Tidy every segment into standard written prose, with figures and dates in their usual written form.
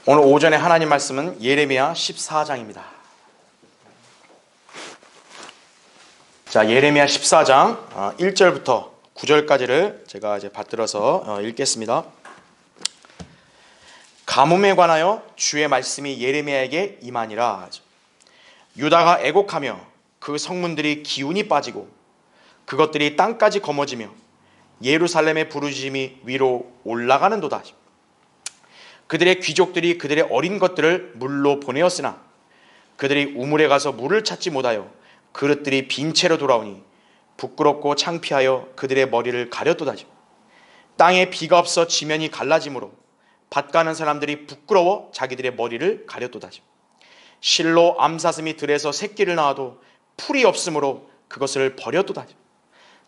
오늘 오전에 하나님 말씀은 예레미야 14장입니다. 자, 예레미야 14장 1절부터 9절까지를 제가 이제 받들어서 읽겠습니다. 가뭄에 관하여 주의 말씀이 예레미야에게 임하니라. 유다가 애곡하며 그 성문들이 기운이 빠지고 그것들이 땅까지 거머쥐며 예루살렘의 부르짖음이 위로 올라가는도다. 그들의 귀족들이 그들의 어린 것들을 물로 보내었으나 그들이 우물에 가서 물을 찾지 못하여 그릇들이 빈 채로 돌아오니 부끄럽고 창피하여 그들의 머리를 가렸도다. 땅에 비가 없어 지면이 갈라지므로 밭 가는 사람들이 부끄러워 자기들의 머리를 가렸도다. 실로 암사슴이 들에서 새끼를 낳아도 풀이 없으므로 그것을 버렸도다.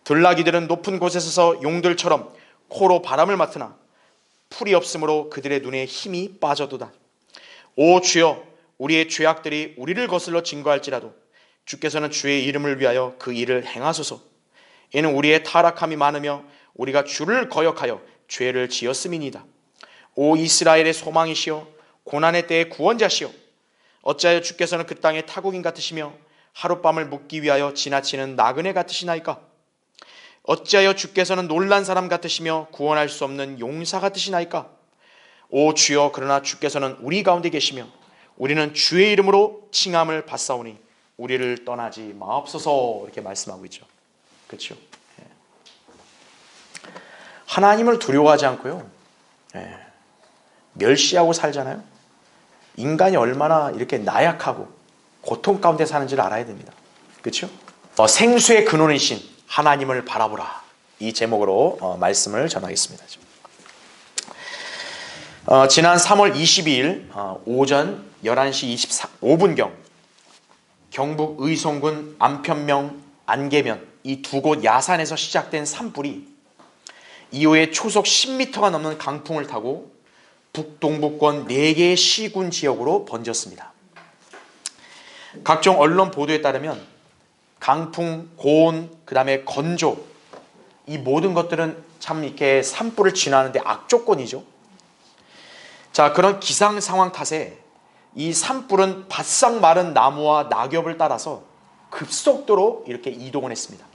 들나귀들은 높은 곳에 서서 용들처럼 코로 바람을 맡으나 풀이 없으므로 그들의 눈에 힘이 빠져도다. 오 주여, 우리의 죄악들이 우리를 거슬러 증거할지라도 주께서는 주의 이름을 위하여 그 일을 행하소서. 이는 우리의 타락함이 많으며 우리가 주를 거역하여 죄를 지었음이니이다. 오 이스라엘의 소망이시여, 고난의 때의 구원자시여, 어찌하여 주께서는 그 땅의 타국인 같으시며 하룻밤을 묵기 위하여 지나치는 나그네 같으시나이까? 어찌하여 주께서는 놀란 사람 같으시며 구원할 수 없는 용사 같으시나이까? 오 주여, 그러나 주께서는 우리 가운데 계시며 우리는 주의 이름으로 칭함을 받사오니 우리를 떠나지 마옵소서. 이렇게 말씀하고 있죠. 그렇죠? 하나님을 두려워하지 않고요, 멸시하고 살잖아요. 인간이 얼마나 이렇게 나약하고 고통 가운데 사는지를 알아야 됩니다. 그렇죠? 생수의 근원이신 하나님을 바라보라, 이 제목으로 말씀을 전하겠습니다. 지난 3월 22일 오전 11시 25분경 경북 의성군 안편명, 안계면 이 두 곳 야산에서 시작된 산불이 이후에 초속 10m가 넘는 강풍을 타고 북동부권 4개의 시군 지역으로 번졌습니다. 각종 언론 보도에 따르면 강풍, 고온, 그 다음에 건조, 이 모든 것들은 참 이렇게 산불을 진화하는데 악조건이죠. 자, 그런 기상 상황 탓에 이 산불은 바싹 마른 나무와 낙엽을 따라서 급속도로 이렇게 이동을 했습니다.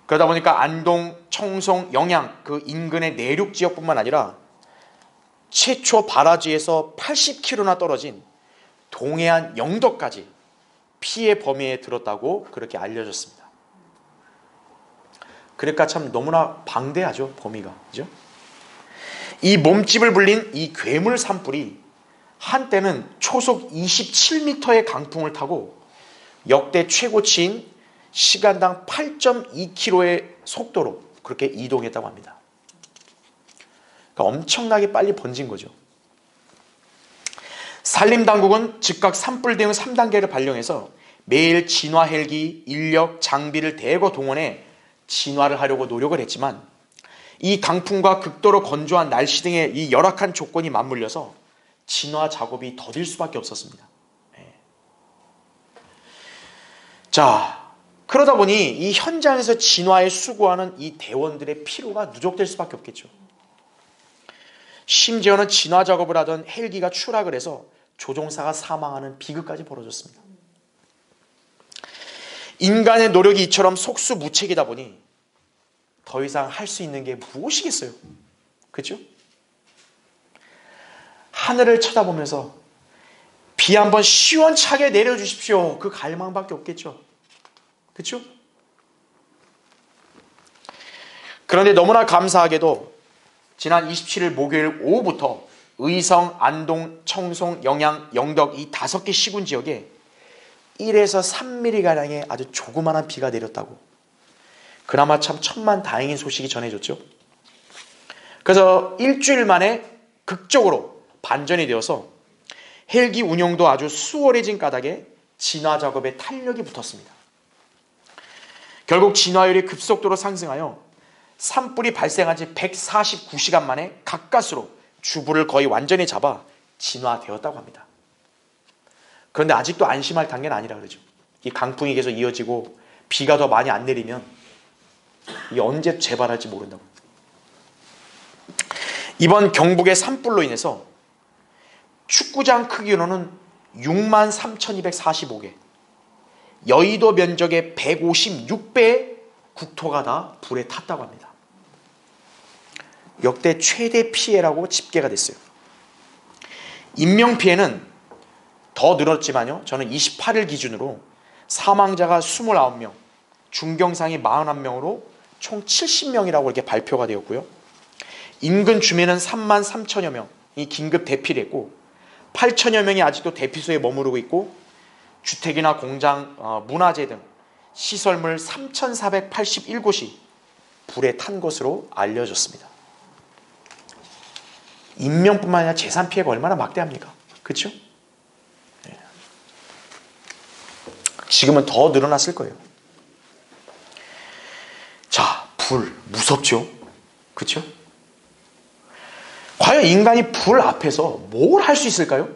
그러다 보니까 안동, 청송, 영양 그 인근의 내륙 지역뿐만 아니라 최초 발화지에서 80km나 떨어진 동해안 영도까지 피해 범위에 들었다고 그렇게 알려졌습니다. 그러니까 참 너무나 방대하죠, 범위가. 그죠? 이 몸집을 불린 이 괴물 산불이 한때는 초속 27m의 강풍을 타고 역대 최고치인 시간당 8.2km의 속도로 그렇게 이동했다고 합니다. 그러니까 엄청나게 빨리 번진 거죠. 산림당국은 즉각 산불 대응 3단계를 발령해서 매일 진화 헬기, 인력, 장비를 대거 동원해 진화를 하려고 노력을 했지만 이 강풍과 극도로 건조한 날씨 등의 이 열악한 조건이 맞물려서 진화 작업이 더딜 수밖에 없었습니다. 자, 그러다 보니 이 현장에서 진화에 수고하는 이 대원들의 피로가 누적될 수밖에 없겠죠. 심지어는 진화 작업을 하던 헬기가 추락을 해서 조종사가 사망하는 비극까지 벌어졌습니다. 인간의 노력이 이처럼 속수무책이다 보니 더 이상 할 수 있는 게 무엇이겠어요? 그렇죠? 하늘을 쳐다보면서 비 한번 시원차게 내려주십시오, 그 갈망밖에 없겠죠. 그렇죠? 그런데 너무나 감사하게도 지난 27일 목요일 오후부터 의성, 안동, 청송, 영양, 영덕 이 5개 시군 지역에 1에서 3mm가량의 아주 조그마한 비가 내렸다고, 그나마 참 천만다행인 소식이 전해졌죠. 그래서 일주일 만에 극적으로 반전이 되어서 헬기 운용도 아주 수월해진 까닭에 진화 작업에 탄력이 붙었습니다. 결국 진화율이 급속도로 상승하여 산불이 발생한 지 149시간 만에 가까스로 주부를 거의 완전히 잡아 진화되었다고 합니다. 그런데 아직도 안심할 단계는 아니라 그러죠. 이 강풍이 계속 이어지고 비가 더 많이 안 내리면 이게 언제 재발할지 모른다고. 이번 경북의 산불로 인해서 축구장 크기로는 63,245개, 여의도 면적의 156배의 국토가 다 불에 탔다고 합니다. 역대 최대 피해라고 집계가 됐어요. 인명피해는 더 늘었지만요, 저는 28일 기준으로 사망자가 29명, 중경상이 41명으로 총 70명이라고 이렇게 발표가 되었고요. 인근 주민은 3만 3천여 명이 긴급 대피를 했고 8천여 명이 아직도 대피소에 머무르고 있고 주택이나 공장, 문화재 등 시설물 3,481곳이 불에 탄 것으로 알려졌습니다. 인명뿐만 아니라 재산 피해가 얼마나 막대합니까? 그렇죠? 지금은 더 늘어났을 거예요. 자, 불 무섭죠? 그렇죠? 과연 인간이 불 앞에서 뭘 할 수 있을까요?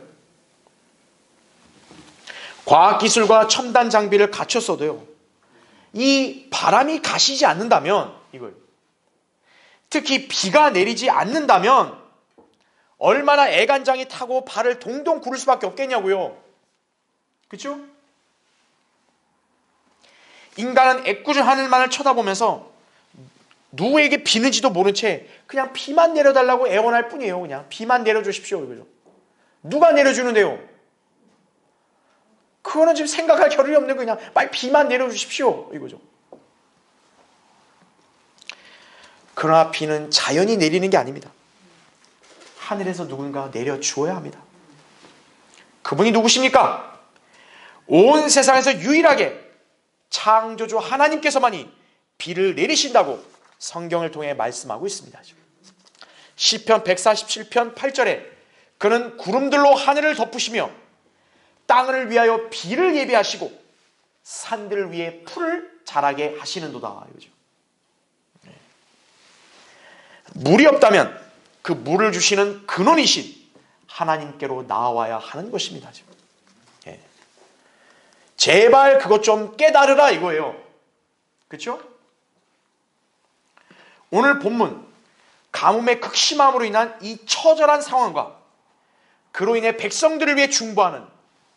과학기술과 첨단 장비를 갖췄어도요, 이 바람이 가시지 않는다면, 이거요, 특히 비가 내리지 않는다면 얼마나 애간장이 타고 발을 동동 구를 수밖에 없겠냐고요. 그렇죠? 인간은 애꿎은 하늘만을 쳐다보면서 누구에게 비는지도 모른 채 그냥 비만 내려달라고 애원할 뿐이에요. 그냥 비만 내려주십시오. 이거죠. 누가 내려주는데요? 그거는 지금 생각할 겨를이 없는 거예요. 그냥 빨리 비만 내려주십시오. 이거죠. 그러나 비는 자연이 내리는 게 아닙니다. 하늘에서 누군가 내려주어야 합니다. 그분이 누구십니까? 온 세상에서 유일하게 창조주 하나님께서만이 비를 내리신다고 성경을 통해 말씀하고 있습니다. 시편 147편 8절에 그는 구름들로 하늘을 덮으시며 땅을 위하여 비를 예비하시고 산들을 위해 풀을 자라게 하시는도다. 이거죠. 물이 없다면 그 물을 주시는 근원이신 하나님께로 나와야 하는 것입니다. 예. 제발 그것 좀 깨달으라 이거예요. 그렇죠? 오늘 본문 가뭄의 극심함으로 인한 이 처절한 상황과 그로 인해 백성들을 위해 중보하는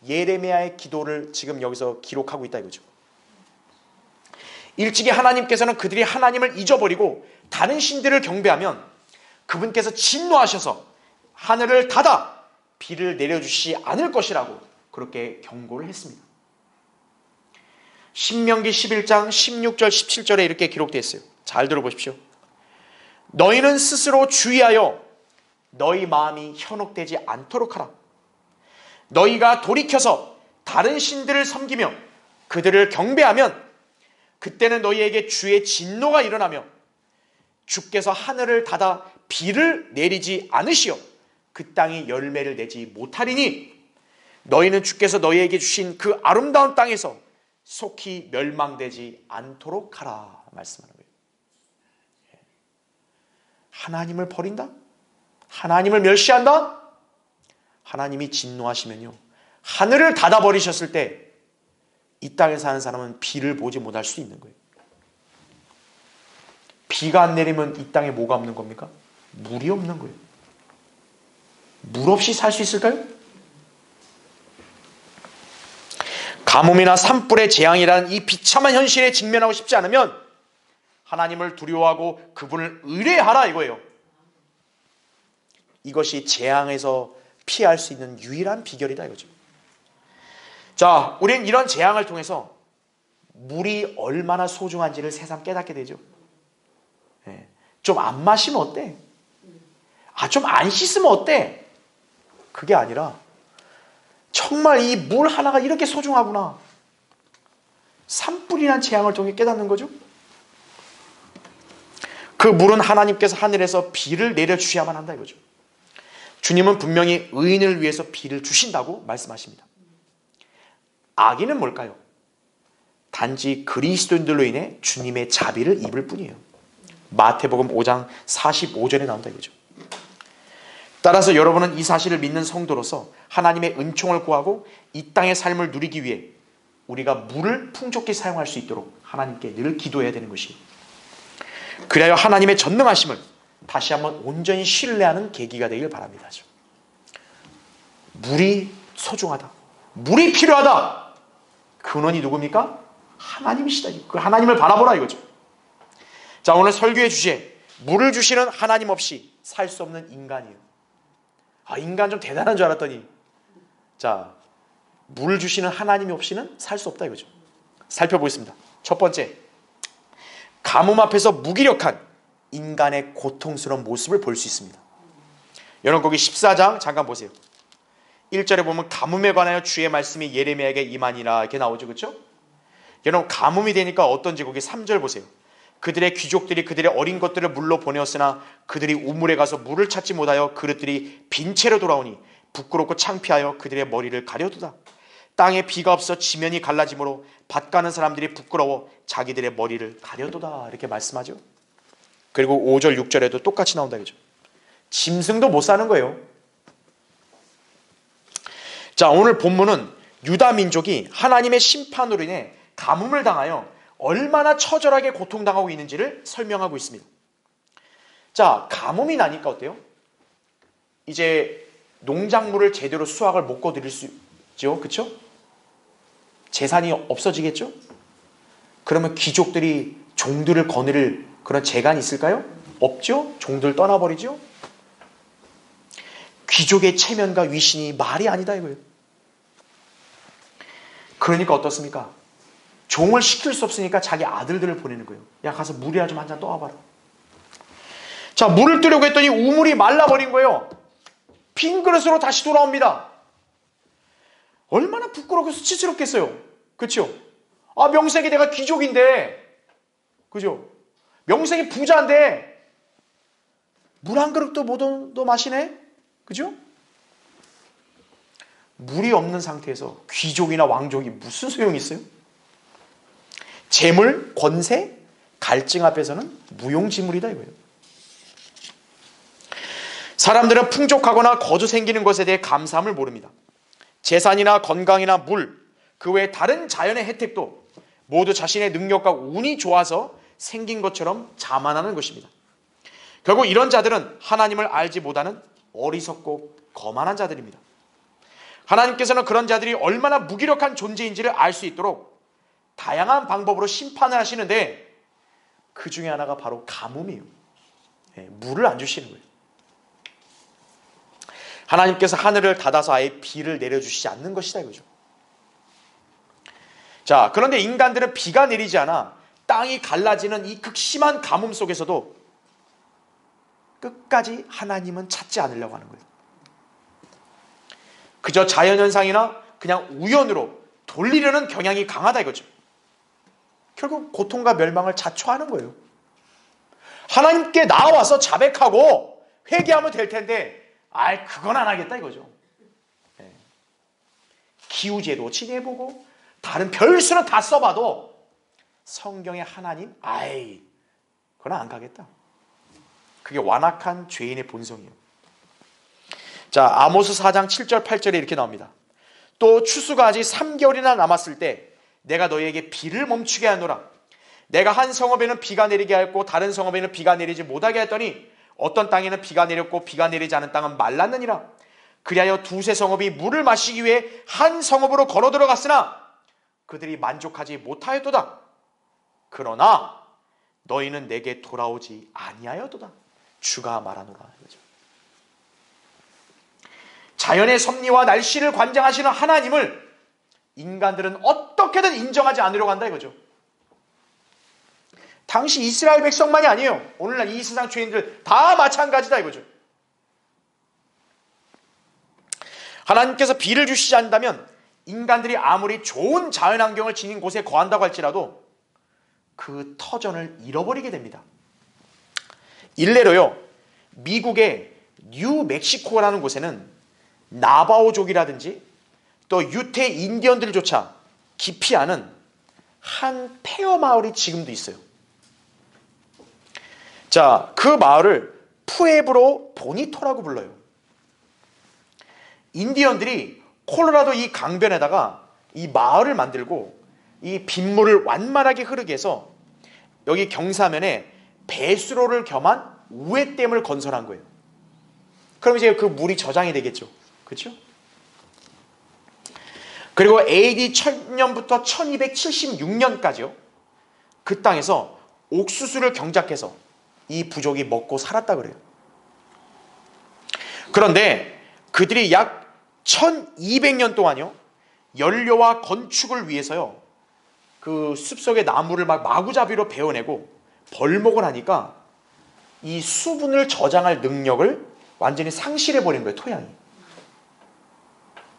예레미야의 기도를 지금 여기서 기록하고 있다 이거죠. 일찍이 하나님께서는 그들이 하나님을 잊어버리고 다른 신들을 경배하면 그분께서 진노하셔서 하늘을 닫아 비를 내려주시지 않을 것이라고 그렇게 경고를 했습니다. 신명기 11장 16절 17절에 이렇게 기록되어 있어요. 잘 들어보십시오. 너희는 스스로 주의하여 너희 마음이 현혹되지 않도록 하라. 너희가 돌이켜서 다른 신들을 섬기며 그들을 경배하면 그때는 너희에게 주의 진노가 일어나며 주께서 하늘을 닫아 비를 내리지 않으시어 그 땅이 열매를 내지 못하리니 너희는 주께서 너희에게 주신 그 아름다운 땅에서 속히 멸망되지 않도록 하라 말씀하는 거예요. 하나님을 버린다? 하나님을 멸시한다? 하나님이 진노하시면요, 하늘을 닫아버리셨을 때 이 땅에 사는 사람은 비를 보지 못할 수 있는 거예요. 비가 안 내리면 이 땅에 뭐가 없는 겁니까? 물이 없는 거예요. 물 없이 살 수 있을까요? 가뭄이나 산불의 재앙이라는 이 비참한 현실에 직면하고 싶지 않으면 하나님을 두려워하고 그분을 의뢰하라 이거예요. 이것이 재앙에서 피할 수 있는 유일한 비결이다 이거죠. 자, 우리는 이런 재앙을 통해서 물이 얼마나 소중한지를 새삼 깨닫게 되죠. 좀 안 마시면 어때? 좀 안 씻으면 어때? 그게 아니라 정말 이 물 하나가 이렇게 소중하구나. 산불이란 재앙을 통해 깨닫는 거죠. 그 물은 하나님께서 하늘에서 비를 내려주셔야만 한다 이거죠. 주님은 분명히 의인을 위해서 비를 주신다고 말씀하십니다. 악인은 뭘까요? 단지 그리스도인들로 인해 주님의 자비를 입을 뿐이에요. 마태복음 5장 45절에 나온다 이거죠. 따라서 여러분은 이 사실을 믿는 성도로서 하나님의 은총을 구하고 이 땅의 삶을 누리기 위해 우리가 물을 풍족히 사용할 수 있도록 하나님께 늘 기도해야 되는 것이에요. 그래야 하나님의 전능하심을 다시 한번 온전히 신뢰하는 계기가 되길 바랍니다. 물이 소중하다. 물이 필요하다. 근원이 누굽니까? 하나님이시다. 그 하나님을 바라보라 이거죠. 자, 오늘 설교의 주제, 물을 주시는 하나님 없이 살 수 없는 인간이에요. 인간 좀 대단한 줄 알았더니, 자, 물을 주시는 하나님이 없이는 살 수 없다 이거죠. 살펴보겠습니다. 첫 번째, 가뭄 앞에서 무기력한 인간의 고통스러운 모습을 볼 수 있습니다. 여러분 거기 14장 잠깐 보세요. 1절에 보면 가뭄에 관하여 주의 말씀이 예레미야에게 임하니라 이렇게 나오죠. 그렇죠? 여러분 가뭄이 되니까 어떤지 거기 3절 보세요. 그들의 귀족들이 그들의 어린 것들을 물로 보내었으나 그들이 우물에 가서 물을 찾지 못하여 그릇들이 빈 채로 돌아오니 부끄럽고 창피하여 그들의 머리를 가려두다. 땅에 비가 없어 지면이 갈라지므로 밭 가는 사람들이 부끄러워 자기들의 머리를 가려두다 이렇게 말씀하죠. 그리고 5절 6절에도 똑같이 나온다 그죠. 짐승도 못 사는 거예요. 자, 오늘 본문은 유다 민족이 하나님의 심판으로 인해 가뭄을 당하여 얼마나 처절하게 고통당하고 있는지를 설명하고 있습니다. 자, 가뭄이 나니까 어때요? 이제 농작물을 제대로 수확을 못 거둘 수 있죠. 그렇죠? 재산이 없어지겠죠? 그러면 귀족들이 종들을 거느릴 그런 재간이 있을까요? 없죠? 종들 떠나버리죠? 귀족의 체면과 위신이 말이 아니다 이거예요. 그러니까 어떻습니까? 종을 시킬 수 없으니까 자기 아들들을 보내는 거예요. 야, 가서 물이나 좀 한 잔 떠와봐라. 자, 물을 뜨려고 했더니 우물이 말라버린 거예요. 빈 그릇으로 다시 돌아옵니다. 얼마나 부끄럽고 수치스럽겠어요. 그렇죠? 명색이 내가 귀족인데, 그죠? 명색이 부자인데 물 한 그릇도 못 마시네? 그죠? 물이 없는 상태에서 귀족이나 왕족이 무슨 소용이 있어요? 재물, 권세, 갈증 앞에서는 무용지물이다 이거예요. 사람들은 풍족하거나 거저 생기는 것에 대해 감사함을 모릅니다. 재산이나 건강이나 물, 그 외에 다른 자연의 혜택도 모두 자신의 능력과 운이 좋아서 생긴 것처럼 자만하는 것입니다. 결국 이런 자들은 하나님을 알지 못하는 어리석고 거만한 자들입니다. 하나님께서는 그런 자들이 얼마나 무기력한 존재인지를 알 수 있도록 다양한 방법으로 심판을 하시는데 그 중에 하나가 바로 가뭄이에요. 물을 안 주시는 거예요. 하나님께서 하늘을 닫아서 아예 비를 내려주시지 않는 것이다 이거죠. 자, 그런데 인간들은 비가 내리지 않아 땅이 갈라지는 이 극심한 가뭄 속에서도 끝까지 하나님은 찾지 않으려고 하는 거예요. 그저 자연현상이나 그냥 우연으로 돌리려는 경향이 강하다 이거죠. 결국 고통과 멸망을 자초하는 거예요. 하나님께 나와서 자백하고 회개하면 될 텐데 그건 안 하겠다 이거죠. 기우제도 지내보고 다른 별수는 다 써봐도 성경의 하나님 그건 안 가겠다. 그게 완악한 죄인의 본성이에요. 자, 아모스 4장 7절 8절에 이렇게 나옵니다. 또 추수가 아직 3개월이나 남았을 때 내가 너희에게 비를 멈추게 하노라. 내가 한 성읍에는 비가 내리게 하였고 다른 성읍에는 비가 내리지 못하게 했더니 어떤 땅에는 비가 내렸고 비가 내리지 않은 땅은 말랐느니라. 그리하여 두세 성읍이 물을 마시기 위해 한 성읍으로 걸어 들어갔으나 그들이 만족하지 못하였도다. 그러나 너희는 내게 돌아오지 아니하였도다. 주가 말하노라. 자연의 섭리와 날씨를 관장하시는 하나님을 인간들은 어떻게든 인정하지 않으려고 한다 이거죠. 당시 이스라엘 백성만이 아니에요. 오늘날 이 세상 죄인들 다 마찬가지다 이거죠. 하나님께서 비를 주시지 않는다면 인간들이 아무리 좋은 자연환경을 지닌 곳에 거한다고 할지라도 그 터전을 잃어버리게 됩니다. 일례로요, 미국의 뉴멕시코라는 곳에는 나바오족이라든지 또 유태 인디언들조차 깊이 아는 한 폐허 마을이 지금도 있어요. 자, 그 마을을 푸에브로 보니토라고 불러요. 인디언들이 콜로라도 이 강변에다가 이 마을을 만들고 이 빗물을 완만하게 흐르게 해서 여기 경사면에 배수로를 겸한 우회댐을 건설한 거예요. 그럼 이제 그 물이 저장이 되겠죠. 그렇죠? 그리고 AD 1000년부터 1276년까지요. 그 땅에서 옥수수를 경작해서 이 부족이 먹고 살았다 그래요. 그런데 그들이 약 1200년 동안요, 연료와 건축을 위해서요, 그 숲속의 나무를 막 마구잡이로 베어내고 벌목을 하니까 이 수분을 저장할 능력을 완전히 상실해버린 거예요, 토양이.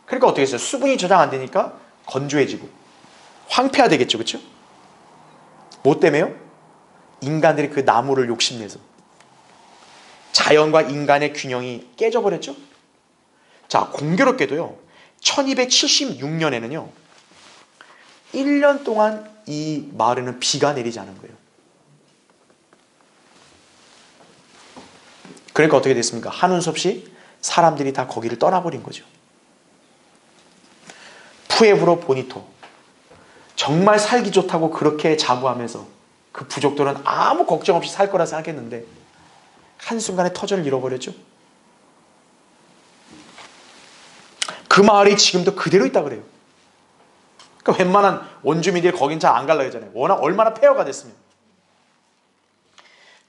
그러니까 어떻게 했어요? 수분이 저장 안 되니까 건조해지고 황폐화되겠죠, 그렇죠? 뭐 때문에요? 인간들이 그 나무를 욕심내서 자연과 인간의 균형이 깨져버렸죠. 자, 공교롭게도요, 1276년에는요 1년 동안 이 마을에는 비가 내리지 않은 거예요. 그러니까 어떻게 됐습니까? 한운 수 없이 사람들이 다 거기를 떠나버린 거죠. 푸에브로 보니토, 정말 살기 좋다고 그렇게 자부하면서 그 부족들은 아무 걱정 없이 살 거라 생각했는데 한순간에 터전을 잃어버렸죠. 그 마을이 지금도 그대로 있다 그래요. 그러니까 웬만한 원주민들이 거긴 잘 안 갈라 그러잖아요. 워낙 얼마나 폐허가 됐으면.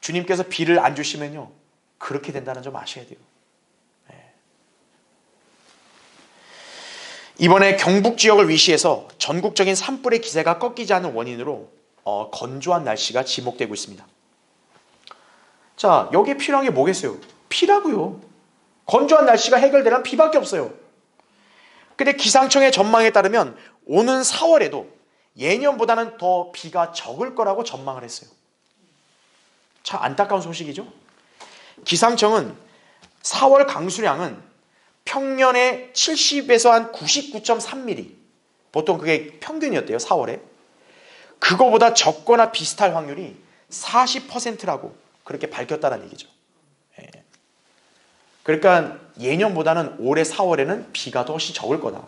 주님께서 비를 안 주시면요, 그렇게 된다는 점 아셔야 돼요. 이번에 경북 지역을 위시해서 전국적인 산불의 기세가 꺾이지 않는 원인으로 건조한 날씨가 지목되고 있습니다. 자, 여기에 필요한 게 뭐겠어요? 비라고요. 건조한 날씨가 해결되려면 비밖에 없어요. 근데 기상청의 전망에 따르면 오는 4월에도 예년보다는 더 비가 적을 거라고 전망을 했어요. 참 안타까운 소식이죠. 기상청은 4월 강수량은 평년의 70에서 한 99.3mm, 보통 그게 평균이었대요, 4월에. 그거보다 적거나 비슷할 확률이 40%라고 그렇게 밝혔다는 얘기죠. 그러니까 예년보다는 올해 4월에는 비가 더 훨씬 적을 거다,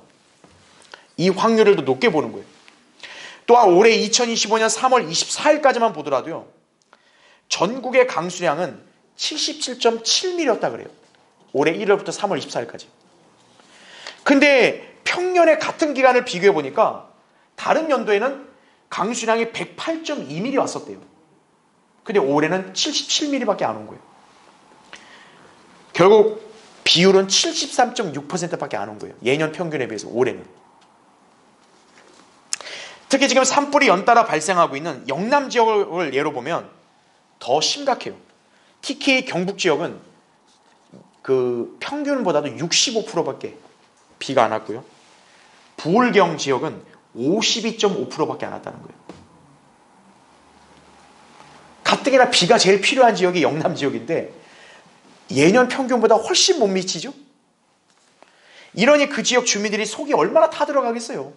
이 확률을 더 높게 보는 거예요. 또한 올해 2025년 3월 24일까지만 보더라도요, 전국의 강수량은 77.7mm였다 그래요. 올해 1월부터 3월 24일까지. 근데 평년의 같은 기간을 비교해 보니까 다른 연도에는 강수량이 108.2mm 왔었대요. 근데 올해는 77mm밖에 안 온 거예요. 결국 비율은 73.6%밖에 안 온 거예요. 예년 평균에 비해서 올해는. 특히 지금 산불이 연달아 발생하고 있는 영남 지역을 예로 보면 더 심각해요. TK 경북 지역은 그 평균보다도 65%밖에 비가 안 왔고요. 부울경 지역은 52.5%밖에 안 왔다는 거예요. 가뜩이나 비가 제일 필요한 지역이 영남 지역인데 예년 평균보다 훨씬 못 미치죠. 이러니 그 지역 주민들이 속이 얼마나 타들어가겠어요.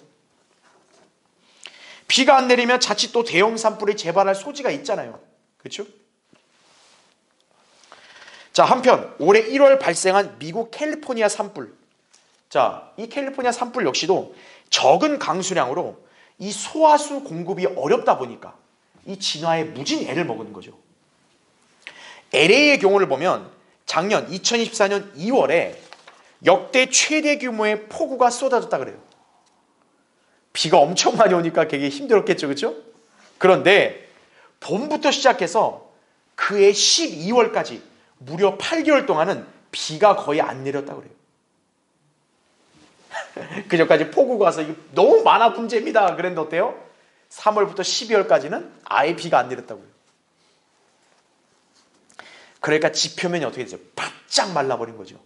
비가 안 내리면 자칫 또 대형 산불이 재발할 소지가 있잖아요. 그렇죠? 자, 한편 올해 1월 발생한 미국 캘리포니아 산불. 자, 이 캘리포니아 산불 역시도 적은 강수량으로 이 소화수 공급이 어렵다 보니까 이 진화에 무진 애를 먹은 거죠. LA의 경우를 보면 작년 2024년 2월에 역대 최대 규모의 폭우가 쏟아졌다 그래요. 비가 엄청 많이 오니까 되게 힘들었겠죠, 그렇죠? 그런데 봄부터 시작해서 그해 12월까지 무려 8개월 동안은 비가 거의 안 내렸다 그래요. 그 전까지 폭우가 와서 이거 너무 많아 문제입니다 그랬는데 어때요? 3월부터 12월까지는 아예 비가 안 내렸다고요. 그러니까 지표면이 어떻게 되죠? 바짝 말라버린 거죠.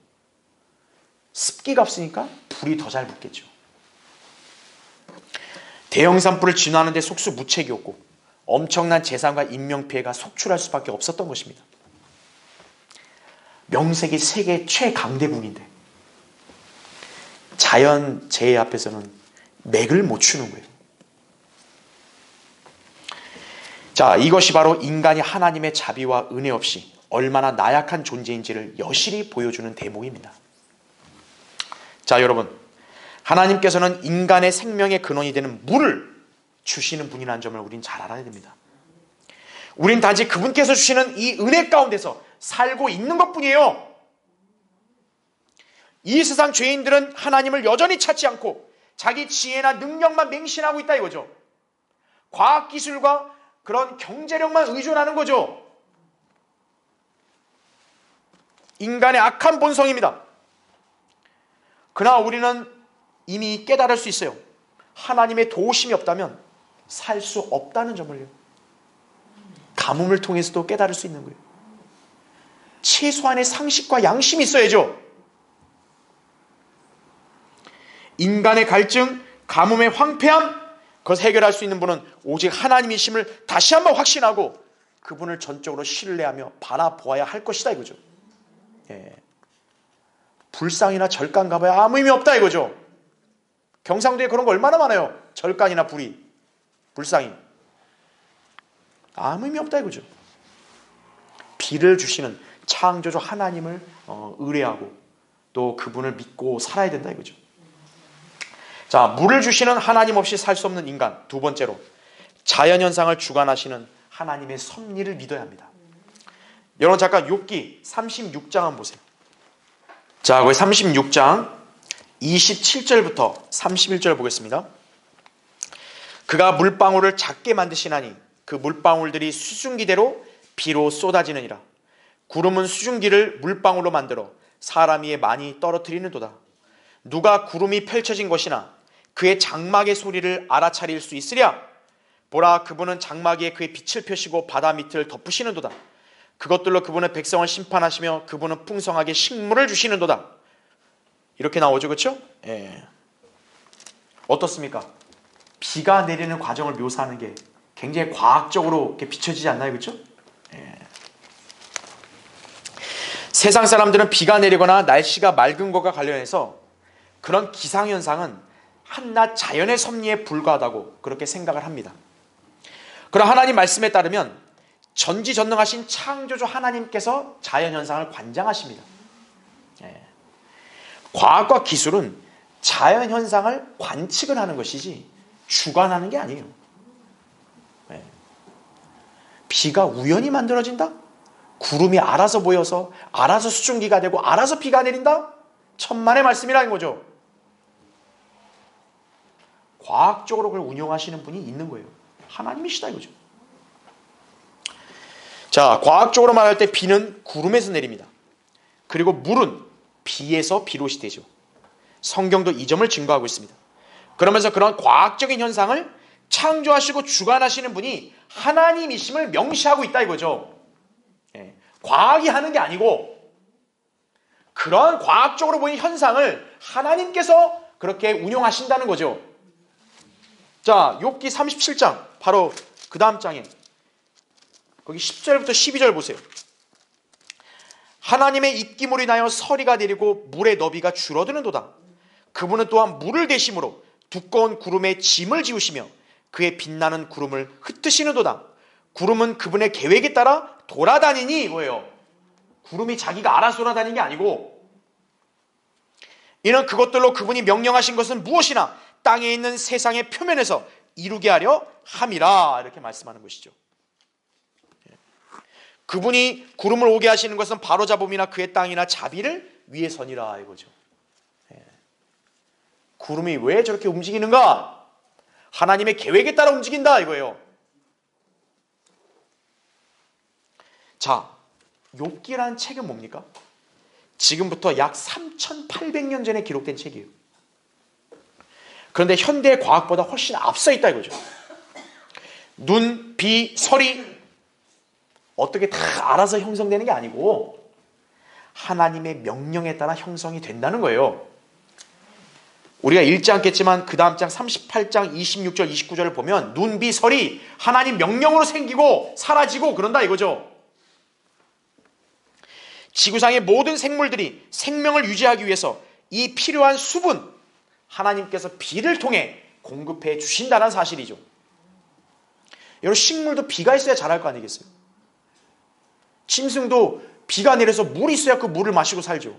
습기가 없으니까 불이 더 잘 붙겠죠. 대형 산불을 진화하는 데 속수무책이었고 엄청난 재산과 인명피해가 속출할 수밖에 없었던 것입니다. 명색이 세계 최강대국인데 자연재해 앞에서는 맥을 못 추는 거예요. 자, 이것이 바로 인간이 하나님의 자비와 은혜 없이 얼마나 나약한 존재인지를 여실히 보여주는 대목입니다. 자, 여러분, 하나님께서는 인간의 생명의 근원이 되는 물을 주시는 분이라는 점을 우린 잘 알아야 됩니다. 우린 단지 그분께서 주시는 이 은혜 가운데서 살고 있는 것뿐이에요. 이 세상 죄인들은 하나님을 여전히 찾지 않고 자기 지혜나 능력만 맹신하고 있다 이거죠. 과학기술과 그런 경제력만 의존하는 거죠. 인간의 악한 본성입니다. 그러나 우리는 이미 깨달을 수 있어요. 하나님의 도우심이 없다면 살 수 없다는 점을요. 가뭄을 통해서도 깨달을 수 있는 거예요. 최소한의 상식과 양심이 있어야죠. 인간의 갈증, 가뭄의 황폐함, 그것을 해결할 수 있는 분은 오직 하나님이심을 다시 한번 확신하고 그분을 전적으로 신뢰하며 바라보아야 할 것이다 이거죠. 예. 불상이나 절간 가봐야 아무 의미 없다 이거죠. 경상도에 그런 거 얼마나 많아요. 절간이나 불상이 아무 의미 없다 이거죠. 비를 주시는 창조주 하나님을 의뢰하고 또 그분을 믿고 살아야 된다 이거죠. 자, 물을 주시는 하나님 없이 살 수 없는 인간. 두 번째로, 자연현상을 주관하시는 하나님의 섭리를 믿어야 합니다. 여러분 잠깐 욥기 36장 한번 보세요. 자, 거기 36장 27절부터 31절 보겠습니다. 그가 물방울을 작게 만드시나니 그 물방울들이 수증기대로 비로 쏟아지느니라. 구름은 수증기를 물방울로 만들어 사람 위에 많이 떨어뜨리는도다. 누가 구름이 펼쳐진 것이나 그의 장막의 소리를 알아차릴 수 있으랴. 보라, 그분은 장막 위에 그의 빛을 펴시고 바다 밑을 덮으시는도다. 그것들로 그분은 백성을 심판하시며 그분은 풍성하게 식물을 주시는도다. 이렇게 나오죠, 그렇죠? 예. 어떻습니까? 비가 내리는 과정을 묘사하는 게 굉장히 과학적으로 이렇게 비춰지지 않나요, 그렇죠? 예. 세상 사람들은 비가 내리거나 날씨가 맑은 것과 관련해서 그런 기상현상은 한낱 자연의 섭리에 불과하다고 그렇게 생각을 합니다. 그러나 하나님 말씀에 따르면 전지전능하신 창조주 하나님께서 자연현상을 관장하십니다. 예. 과학과 기술은 자연현상을 관측을 하는 것이지 주관하는 게 아니에요. 예. 비가 우연히 만들어진다? 구름이 알아서 모여서 알아서 수증기가 되고 알아서 비가 내린다? 천만의 말씀이라는 거죠. 과학적으로 그걸 운용하시는 분이 있는 거예요. 하나님이시다 이거죠. 자, 과학적으로 말할 때 비는 구름에서 내립니다. 그리고 물은 비에서 비롯이 되죠. 성경도 이 점을 증거하고 있습니다. 그러면서 그런 과학적인 현상을 창조하시고 주관하시는 분이 하나님이심을 명시하고 있다 이거죠. 예, 과학이 하는 게 아니고 그런 과학적으로 보이는 현상을 하나님께서 그렇게 운용하신다는 거죠. 자, 욥기 37장 바로 그 다음 장에 거기 10절부터 12절 보세요. 하나님의 입김으로 인하여 서리가 내리고 물의 너비가 줄어드는도다. 그분은 또한 물을 대심으로 두꺼운 구름에 짐을 지우시며 그의 빛나는 구름을 흩으시는도다. 구름은 그분의 계획에 따라 돌아다니니 이거예요. 구름이 자기가 알아서 돌아다니는 게 아니고 이는 그것들로 그분이 명령하신 것은 무엇이나 땅에 있는 세상의 표면에서 이루게 하려 함이라. 이렇게 말씀하는 것이죠. 그분이 구름을 오게 하시는 것은 바로잡음이나 그의 땅이나 자비를 위해서니라 이거죠. 구름이 왜 저렇게 움직이는가? 하나님의 계획에 따라 움직인다 이거예요. 자, 욥기라는 책은 뭡니까? 지금부터 약 3,800년 전에 기록된 책이에요. 그런데 현대의 과학보다 훨씬 앞서 있다 이거죠. 눈, 비, 서리 어떻게 다 알아서 형성되는 게 아니고 하나님의 명령에 따라 형성이 된다는 거예요. 우리가 읽지 않겠지만 그 다음 장 38장 26절 29절을 보면 눈, 비, 서리 하나님 명령으로 생기고 사라지고 그런다 이거죠. 지구상의 모든 생물들이 생명을 유지하기 위해서 이 필요한 수분 하나님께서 비를 통해 공급해 주신다는 사실이죠. 여러분 식물도 비가 있어야 자랄 거 아니겠어요? 짐승도 비가 내려서 물이 있어야 그 물을 마시고 살죠.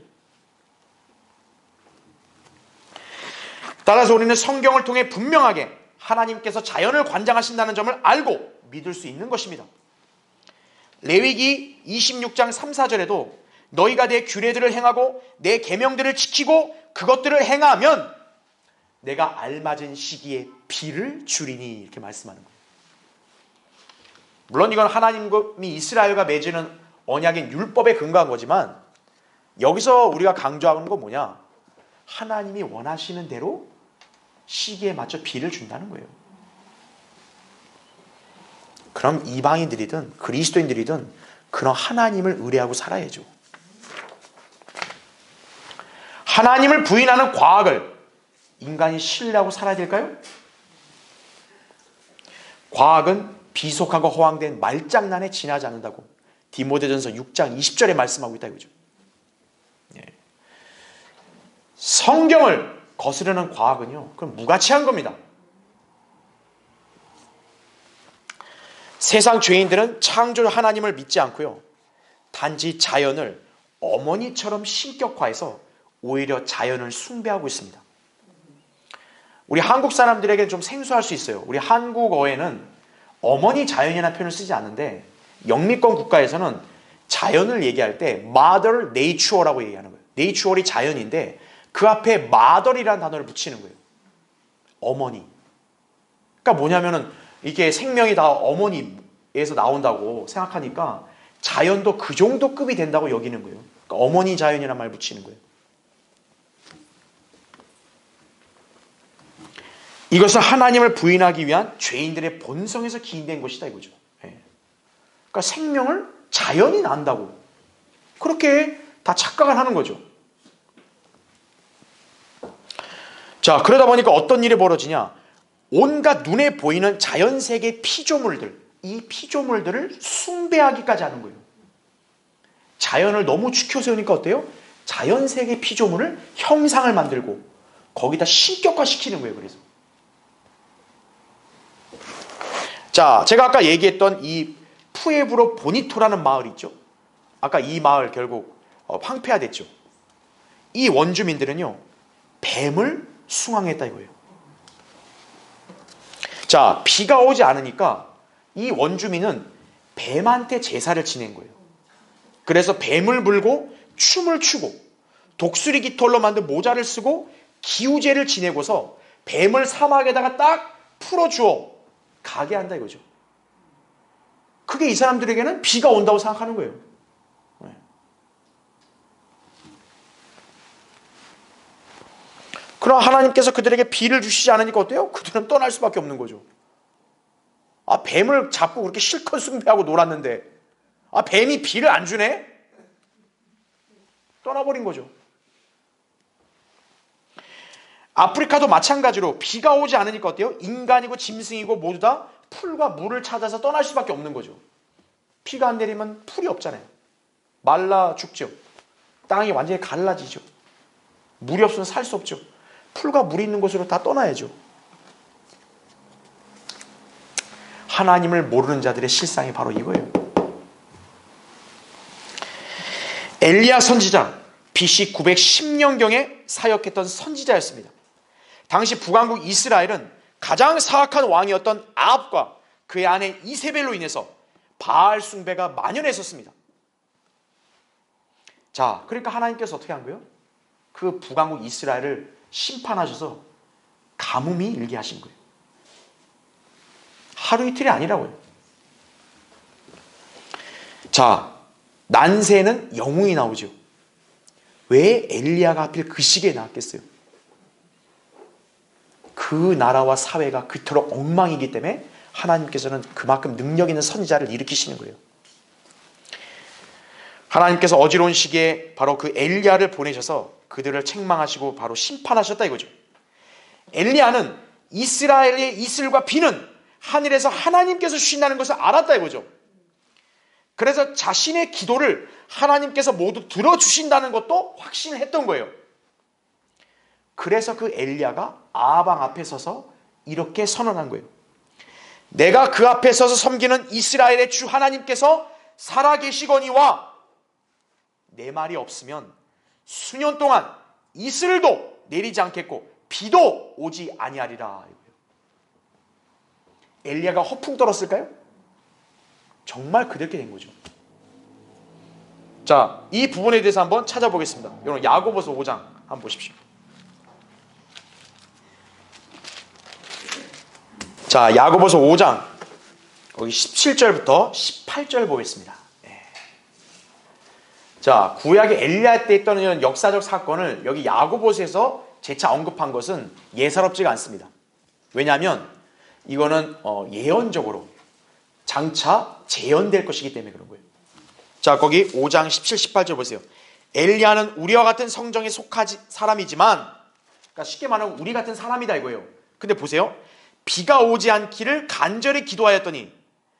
따라서 우리는 성경을 통해 분명하게 하나님께서 자연을 관장하신다는 점을 알고 믿을 수 있는 것입니다. 레위기 26장 3, 4절에도 너희가 내 규례들을 행하고 내 계명들을 지키고 그것들을 행하면 내가 알맞은 시기에 비를 주리니 이렇게 말씀하는 거예요. 물론 이건 하나님이 이스라엘과 맺는 언약인 율법에 근거한 거지만 여기서 우리가 강조하는 건 뭐냐? 하나님이 원하시는 대로 시기에 맞춰 비를 준다는 거예요. 그럼 이방인들이든 그리스도인들이든 그런 하나님을 의뢰하고 살아야죠. 하나님을 부인하는 과학을 인간이 신뢰하고 살아야 될까요? 과학은 비속하고 허황된 말장난에 지나지 않는다고 디모데전서 6장 20절에 말씀하고 있다 이거죠. 성경을 거스르는 과학은요, 그건 무가치한 겁니다. 세상 죄인들은 창조 하나님을 믿지 않고요, 단지 자연을 어머니처럼 신격화해서 오히려 자연을 숭배하고 있습니다. 우리 한국 사람들에게 좀 생소할 수 있어요. 우리 한국어에는 어머니 자연이라는 표현을 쓰지 않는데 영미권 국가에서는 자연을 얘기할 때 Mother Nature라고 얘기하는 거예요. Nature이 자연인데 그 앞에 Mother이라는 단어를 붙이는 거예요. 어머니. 그러니까 뭐냐면은 이게 생명이 다 어머니에서 나온다고 생각하니까 자연도 그 정도 급이 된다고 여기는 거예요. 그러니까 어머니 자연이라는 말 붙이는 거예요. 이것은 하나님을 부인하기 위한 죄인들의 본성에서 기인된 것이다 이거죠. 그러니까 생명을 자연이 난다고 그렇게 다 착각을 하는 거죠. 자, 그러다 보니까 어떤 일이 벌어지냐? 온갖 눈에 보이는 자연세계 피조물들, 이 피조물들을 숭배하기까지 하는 거예요. 자연을 너무 축혀 세우니까 어때요? 자연세계 피조물을 형상을 만들고 거기다 신격화시키는 거예요. 그래서 자, 제가 아까 얘기했던 이 푸에브로 보니토라는 마을 있죠. 아까 이 마을 결국 황폐화됐죠. 이 원주민들은요, 뱀을 숭앙했다 이거예요. 자, 비가 오지 않으니까 이 원주민은 뱀한테 제사를 지낸 거예요. 그래서 뱀을 불고 춤을 추고 독수리 깃털로 만든 모자를 쓰고 기우제를 지내고서 뱀을 사막에다가 딱 풀어주어 가게 한다 이거죠. 그게 이 사람들에게는 비가 온다고 생각하는 거예요. 그럼 하나님께서 그들에게 비를 주시지 않으니까 어때요? 그들은 떠날 수밖에 없는 거죠. 아, 뱀을 잡고 그렇게 실컷 숭배하고 놀았는데 뱀이 비를 안 주네? 떠나버린 거죠. 아프리카도 마찬가지로 비가 오지 않으니까 어때요? 인간이고 짐승이고 모두 다 풀과 물을 찾아서 떠날 수밖에 없는 거죠. 비가 안 내리면 풀이 없잖아요. 말라 죽죠. 땅이 완전히 갈라지죠. 물이 없으면 살 수 없죠. 풀과 물이 있는 곳으로 다 떠나야죠. 하나님을 모르는 자들의 실상이 바로 이거예요. 엘리야 선지자, BC 910년경에 사역했던 선지자였습니다. 당시 북왕국 이스라엘은 가장 사악한 왕이었던 아합과 그의 아내 이세벨로 인해서 바알 숭배가 만연했었습니다. 자, 그러니까 하나님께서 어떻게 한 거예요? 그 북왕국 이스라엘을 심판하셔서 가뭄이 일게 하신 거예요. 하루 이틀이 아니라고요. 자, 난세는 영웅이 나오죠. 왜 엘리야가 하필 그 시기에 나왔겠어요? 그 나라와 사회가 그토록 엉망이기 때문에 하나님께서는 그만큼 능력 있는 선지자를 일으키시는 거예요. 하나님께서 어지러운 시기에 바로 그 엘리야를 보내셔서 그들을 책망하시고 바로 심판하셨다 이거죠. 엘리야는 이스라엘의 이슬과 비는 하늘에서 하나님께서 주신다는 것을 알았다 이거죠. 그래서 자신의 기도를 하나님께서 모두 들어주신다는 것도 확신했던 거예요. 그래서 그 엘리야가 아방 앞에 서서 이렇게 선언한 거예요. 내가 그 앞에 서서 섬기는 이스라엘의 주 하나님께서 살아계시거니와 내 말이 없으면 수년 동안 이슬도 내리지 않겠고 비도 오지 아니하리라. 엘리야가 허풍 떨었을까요? 정말 그렇게 된 거죠. 자, 이 부분에 대해서 한번 찾아보겠습니다. 여러분 야고보서 5장 한번 보십시오. 자, 야고보서 5장 여기 17절부터 18절 보겠습니다. 자, 구약의 엘리야 때 있던 이런 역사적 사건을 여기 야고보서에서 재차 언급한 것은 예사롭지가 않습니다. 왜냐하면 이거는 예언적으로 장차 재현될 것이기 때문에 그런 거예요. 자, 거기 5장 17, 18절 보세요. 엘리야는 우리와 같은 성정에 속하지 사람이지만, 그러니까 쉽게 말하면 우리 같은 사람이다 이거예요. 근데 보세요. 비가 오지 않기를 간절히 기도하였더니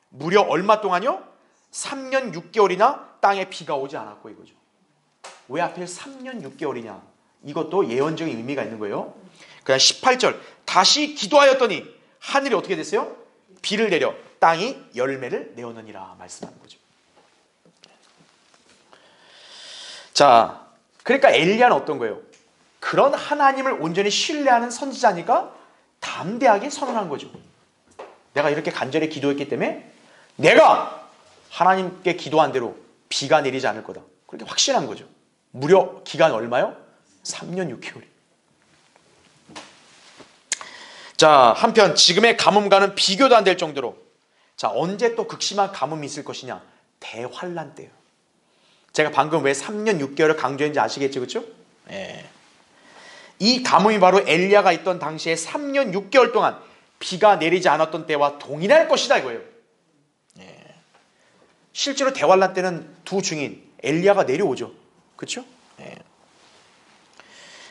무려 얼마 동안요? 3년 6개월이나 땅에 비가 오지 않았고 이거죠. 왜 하필 3년 6개월이냐? 이것도 예언적인 의미가 있는 거예요. 그냥 18절 다시 기도하였더니 하늘이 어떻게 됐어요? 비를 내려 땅이 열매를 내었느니라 말씀하는 거죠. 자, 그러니까 엘리야는 어떤 거예요? 그런 하나님을 온전히 신뢰하는 선지자니까 담대하게 선언한 거죠. 내가 이렇게 간절히 기도했기 때문에 내가 하나님께 기도한 대로 비가 내리지 않을 거다. 그렇게 확신한 거죠. 무려 기간 얼마요? 3년 6개월. 자, 한편 지금의 가뭄과는 비교도 안 될 정도로, 자, 언제 또 극심한 가뭄이 있을 것이냐? 대환란 때요. 제가 방금 왜 3년 6개월을 강조했는지 아시겠죠? 그렇죠? 예. 이 가뭄이 바로 엘리야가 있던 당시에 3년 6개월 동안 비가 내리지 않았던 때와 동일할 것이다 이거예요. 예. 실제로 대환란 때는 두 증인 엘리야가 내려오죠. 그렇죠? 예.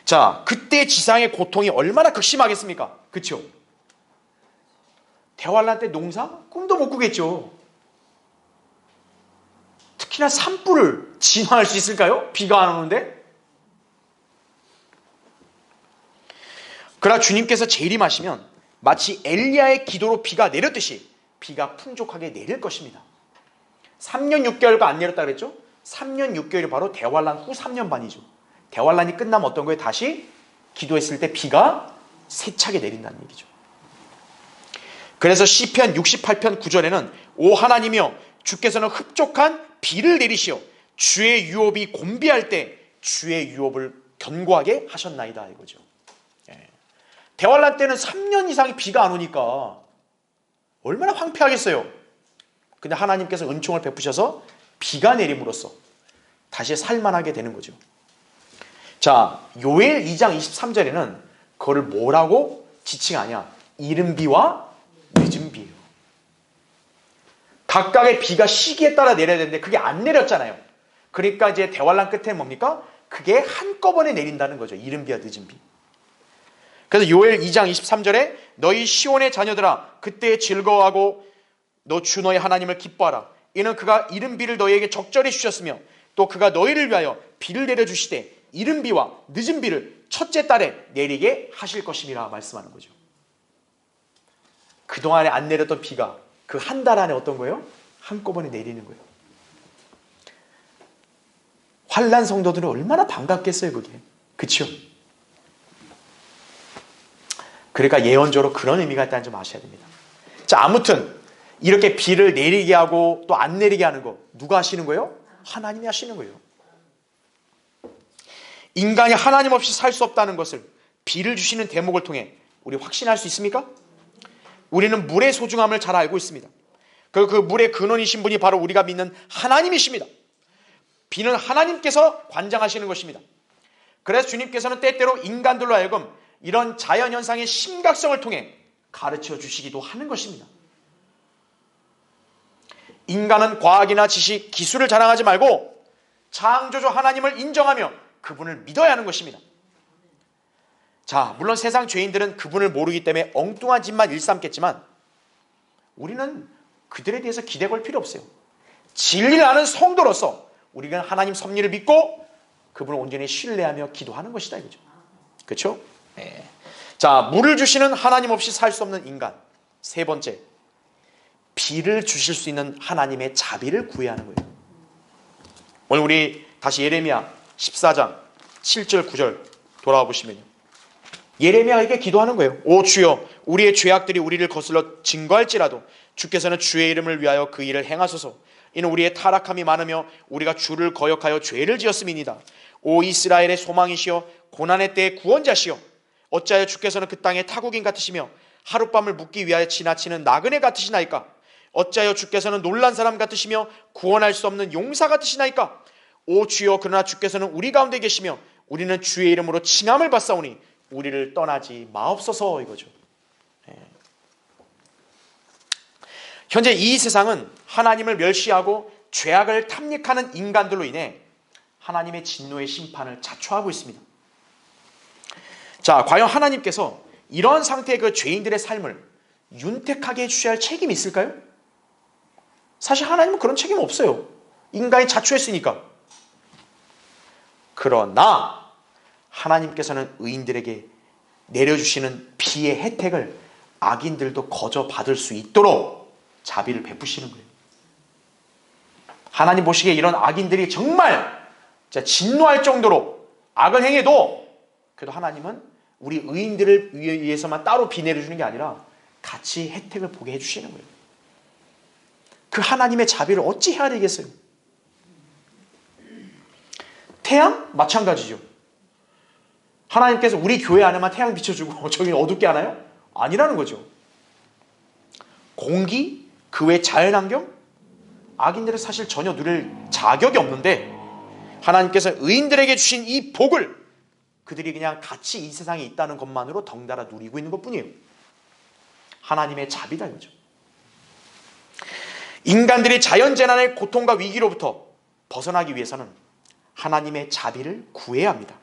자, 그때 지상의 고통이 얼마나 극심하겠습니까? 그렇죠? 대환란 때 농사 꿈도 못 꾸겠죠. 특히나 산불을 진화할 수 있을까요? 비가 안 오는데? 그러나 주님께서 재림하시면 마치 엘리야의 기도로 비가 내렸듯이 비가 풍족하게 내릴 것입니다. 3년 6개월가 안 내렸다 그랬죠? 3년 6개월이 바로 대환란 후 3년 반이죠. 대환란이 끝나면 어떤 거예요? 다시 기도했을 때 비가 세차게 내린다는 얘기죠. 그래서 시편 68편 9절에는 오 하나님이여 주께서는 흡족한 비를 내리시어 주의 유업이 곤비할 때 주의 유업을 견고하게 하셨나이다 이거죠. 대환란 때는 3년 이상이 비가 안 오니까 얼마나 황폐하겠어요. 근데 하나님께서 은총을 베푸셔서 비가 내림으로써 다시 살만하게 되는 거죠. 자, 요엘 2장 23절에는 그거를 뭐라고 지칭하냐? 이른 비와 늦은 비예요. 각각의 비가 시기에 따라 내려야 되는데 그게 안 내렸잖아요. 그러니까 이제 대환란 끝에 뭡니까? 그게 한꺼번에 내린다는 거죠. 이른 비와 늦은 비. 그래서 요엘 2장 23절에 너희 시온의 자녀들아 그때 즐거워하고 너 주 너의 하나님을 기뻐하라. 이는 그가 이른 비를 너희에게 적절히 주셨으며 또 그가 너희를 위하여 비를 내려주시되 이른 비와 늦은 비를 첫째 달에 내리게 하실 것임이라 말씀하는 거죠. 그동안에 안 내렸던 비가 그 한 달 안에 어떤 거예요? 한꺼번에 내리는 거예요. 환난 성도들은 얼마나 반갑겠어요 그게. 그렇죠? 그러니까 예언적으로 그런 의미가 있다는 점 아셔야 됩니다. 자, 아무튼 이렇게 비를 내리게 하고 또 안 내리게 하는 거 누가 하시는 거예요? 하나님이 하시는 거예요. 인간이 하나님 없이 살 수 없다는 것을 비를 주시는 대목을 통해 우리 확신할 수 있습니까? 우리는 물의 소중함을 잘 알고 있습니다. 그 물의 근원이신 분이 바로 우리가 믿는 하나님이십니다. 비는 하나님께서 관장하시는 것입니다. 그래서 주님께서는 때때로 인간들로 하여금 이런 자연현상의 심각성을 통해 가르쳐 주시기도 하는 것입니다. 인간은 과학이나 지식, 기술을 자랑하지 말고 창조주 하나님을 인정하며 그분을 믿어야 하는 것입니다. 자, 물론 세상 죄인들은 그분을 모르기 때문에 엉뚱한 짓만 일삼겠지만 우리는 그들에 대해서 기대 걸 필요 없어요. 진리를 아는 성도로서 우리는 하나님 섭리를 믿고 그분을 온전히 신뢰하며 기도하는 것이다 이거죠. 그렇죠? 네. 자, 물을 주시는 하나님 없이 살 수 없는 인간. 세 번째, 비를 주실 수 있는 하나님의 자비를 구해야 하는 거예요. 오늘 우리 다시 예레미야 14장 7절 9절 돌아와 보시면요. 예레미야가 이렇게 기도하는 거예요. 오 주여, 우리의 죄악들이 우리를 거슬러 증거할지라도 주께서는 주의 이름을 위하여 그 일을 행하소서. 이는 우리의 타락함이 많으며 우리가 주를 거역하여 죄를 지었음이니이다. 오 이스라엘의 소망이시여 고난의 때의 구원자시여 어찌하여 주께서는 그 땅의 타국인 같으시며 하룻밤을 묵기 위하여 지나치는 나그네 같으시나이까? 어찌하여 주께서는 놀란 사람 같으시며 구원할 수 없는 용사 같으시나이까? 오 주여, 그러나 주께서는 우리 가운데 계시며 우리는 주의 이름으로 칭함을 받사오니 우리를 떠나지 마옵소서. 이거죠. 현재 이 세상은 하나님을 멸시하고 죄악을 탐닉하는 인간들로 인해 하나님의 진노의 심판을 자초하고 있습니다. 자, 과연 하나님께서 이런 상태의 그 죄인들의 삶을 윤택하게 해주셔야 할 책임이 있을까요? 사실 하나님은 그런 책임 없어요. 인간이 자초했으니까. 그러나 하나님께서는 의인들에게 내려주시는 비의 혜택을 악인들도 거저 받을 수 있도록 자비를 베푸시는 거예요. 하나님 보시기에 이런 악인들이 정말 진노할 정도로 악을 행해도 그래도 하나님은 우리 의인들을 위해서만 따로 비 내려주는 게 아니라 같이 혜택을 보게 해주시는 거예요. 그 하나님의 자비를 어찌 해야 되겠어요? 태양? 마찬가지죠. 하나님께서 우리 교회 안에만 태양 비춰주고 저기는 어둡게 하나요? 아니라는 거죠. 공기? 그 외 자연환경? 악인들은 사실 전혀 누릴 자격이 없는데 하나님께서 의인들에게 주신 이 복을 그들이 그냥 같이 이 세상에 있다는 것만으로 덩달아 누리고 있는 것뿐이에요. 하나님의 자비다 이거죠. 인간들이 자연재난의 고통과 위기로부터 벗어나기 위해서는 하나님의 자비를 구해야 합니다.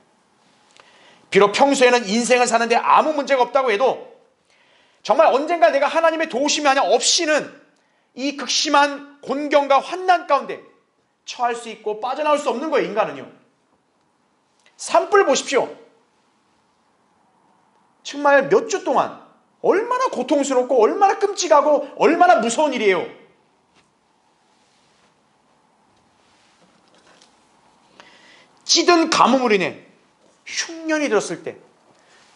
비록 평소에는 인생을 사는데 아무 문제가 없다고 해도 정말 언젠가 내가 하나님의 도우심이 아니라 없이는 이 극심한 곤경과 환난 가운데 처할 수 있고 빠져나올 수 없는 거예요. 인간은요. 산불 보십시오. 정말 몇 주 동안 얼마나 고통스럽고 얼마나 끔찍하고 얼마나 무서운 일이에요. 찌든 가뭄으로 인해 흉년이 들었을 때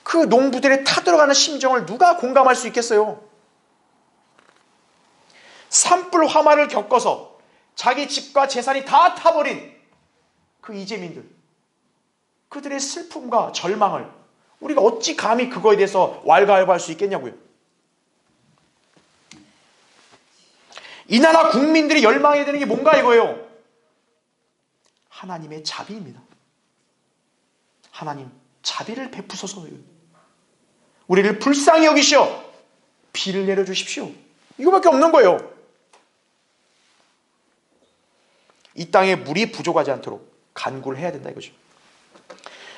그 농부들의 타들어가는 심정을 누가 공감할 수 있겠어요? 산불 화마를 겪어서 자기 집과 재산이 다 타버린 그 이재민들, 그들의 슬픔과 절망을 우리가 어찌 감히 그거에 대해서 왈가왈부할 수 있겠냐고요. 이 나라 국민들이 열망해야 되는 게 뭔가 이거예요. 하나님의 자비입니다. 하나님 자비를 베푸소서. 우리를 불쌍히 여기시어 비를 내려주십시오. 이거밖에 없는 거예요. 이 땅에 물이 부족하지 않도록 간구를 해야 된다 이거죠.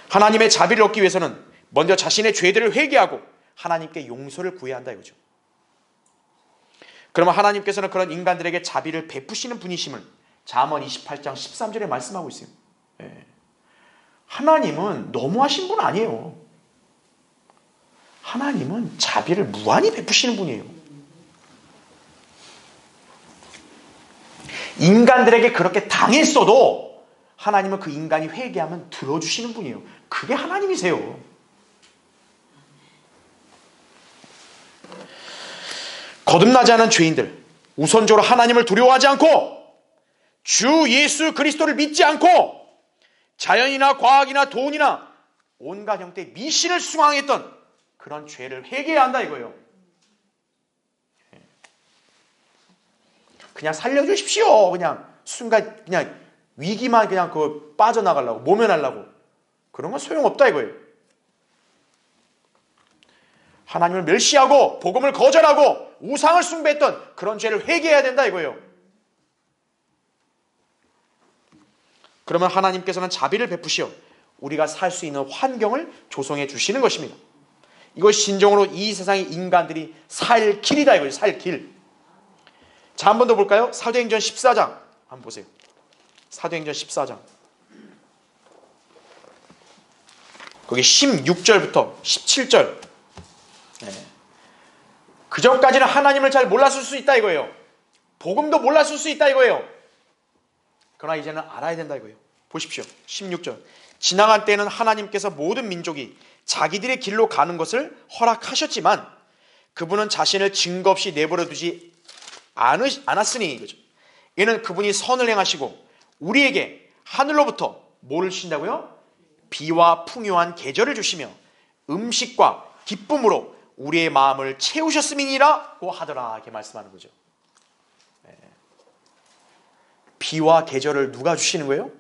하나님의 자비를 얻기 위해서는 먼저 자신의 죄들을 회개하고 하나님께 용서를 구해야 한다 이거죠. 그러면 하나님께서는 그런 인간들에게 자비를 베푸시는 분이심을 잠언 28장 13절에 말씀하고 있어요. 하나님은 너무하신 분 아니에요. 하나님은 자비를 무한히 베푸시는 분이에요. 인간들에게 그렇게 당했어도 하나님은 그 인간이 회개하면 들어주시는 분이에요. 그게 하나님이세요. 거듭나지 않은 죄인들, 우선적으로 하나님을 두려워하지 않고 주 예수 그리스도를 믿지 않고 자연이나 과학이나 돈이나 온갖 형태의 미신을 숭앙했던 그런 죄를 회개해야 한다 이거예요. 그냥 살려주십시오. 그냥 순간 그냥 위기만 그냥 그 빠져나가려고 모면하려고 그런 건 소용없다 이거예요. 하나님을 멸시하고 복음을 거절하고 우상을 숭배했던 그런 죄를 회개해야 된다 이거예요. 그러면 하나님께서는 자비를 베푸시어 우리가 살 수 있는 환경을 조성해 주시는 것입니다. 이것이 진정으로 이 세상의 인간들이 살 길이다 이거죠. 살 길. 자, 한 번 더 볼까요? 사도행전 14장 한번 보세요. 사도행전 14장 거기 16절부터 17절. 그 전까지는 하나님을 잘 몰랐을 수 있다 이거예요. 복음도 몰랐을 수 있다 이거예요. 그러나 이제는 알아야 된다 이거예요. 보십시오. 16절. 지나간 때는 하나님께서 모든 민족이 자기들의 길로 가는 것을 허락하셨지만 그분은 자신을 증거 없이 내버려 두지 않았으니 이거죠. 이는 그분이 선을 행하시고 우리에게 하늘로부터 뭐를 주신다고요? 비와 풍요한 계절을 주시며 음식과 기쁨으로 우리의 마음을 채우셨음이니라고 하더라, 이렇게 말씀하는 거죠. 비와 계절을 누가 주시는 거예요?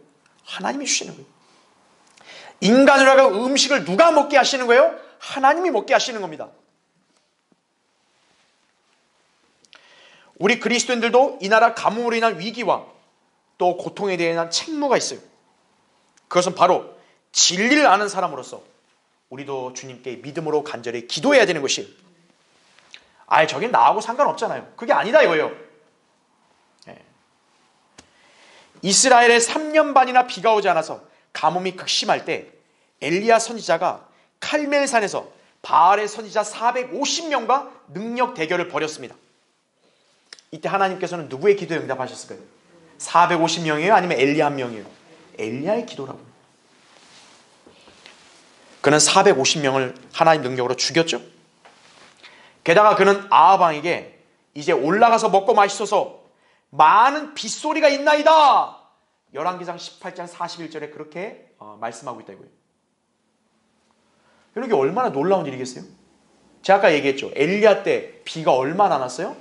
하나님이 주시는 거예요. 인간으로 하여금 음식을 누가 먹게 하시는 거예요? 하나님이 먹게 하시는 겁니다. 우리 그리스도인들도 이 나라 가뭄으로 인한 위기와 또 고통에 대한 책무가 있어요. 그것은 바로 진리를 아는 사람으로서 우리도 주님께 믿음으로 간절히 기도해야 되는 것이에요. 아예 저긴 나하고 상관없잖아요. 그게 아니다 이거예요. 이스라엘에 3년 반이나 비가 오지 않아서 가뭄이 극심할 때 엘리야 선지자가 칼멜산에서 바알의 선지자 450명과 능력 대결을 벌였습니다. 이때 하나님께서는 누구의 기도에 응답하셨을까요? 450명이에요? 아니면 엘리야 한 명이에요? 엘리야의 기도라고. 그는 450명을 하나님 능력으로 죽였죠. 게다가 그는 아합 왕에게 이제 올라가서 먹고 마시소서, 많은 빗소리가 있나이다, 열왕기상 18장 41절에 그렇게 말씀하고 있다고요. 이게 얼마나 놀라운 일이겠어요? 제가 아까 얘기했죠. 엘리야 때 비가 얼마나 안 왔어요?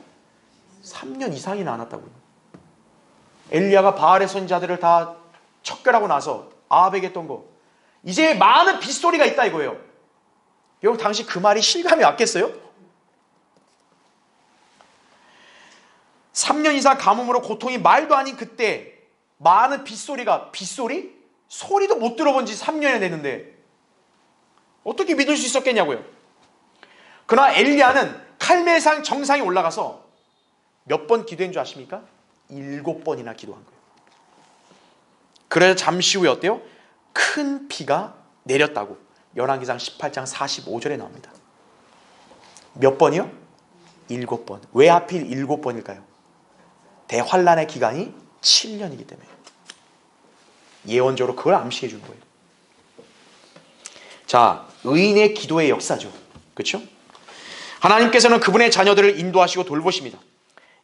3년 이상이나 안 왔다고요. 엘리야가 바알의 선지자들을 다 척결하고 나서 아합에게 했던 거, 이제 많은 빗소리가 있다 이거예요. 여러분, 당시 그 말이 실감이 왔겠어요? 3년 이상 가뭄으로 고통이 말도 아닌 그때 많은 빗소리가, 빗소리? 소리도 못 들어본 지 3년이나 됐는데 어떻게 믿을 수 있었겠냐고요. 그러나 엘리야는 칼멜산 정상에 올라가서 몇 번 기도한 줄 아십니까? 7번이나 기도한 거예요. 그래서 잠시 후에 어때요? 큰 비가 내렸다고 열왕기상 18장 45절에 나옵니다. 몇 번이요? 7번. 왜 하필 7번일까요? 대환란의 기간이 7년이기 때문에 예언적으로 그걸 암시해 준 거예요. 자, 의인의 기도의 역사죠. 그렇죠? 하나님께서는 그분의 자녀들을 인도하시고 돌보십니다.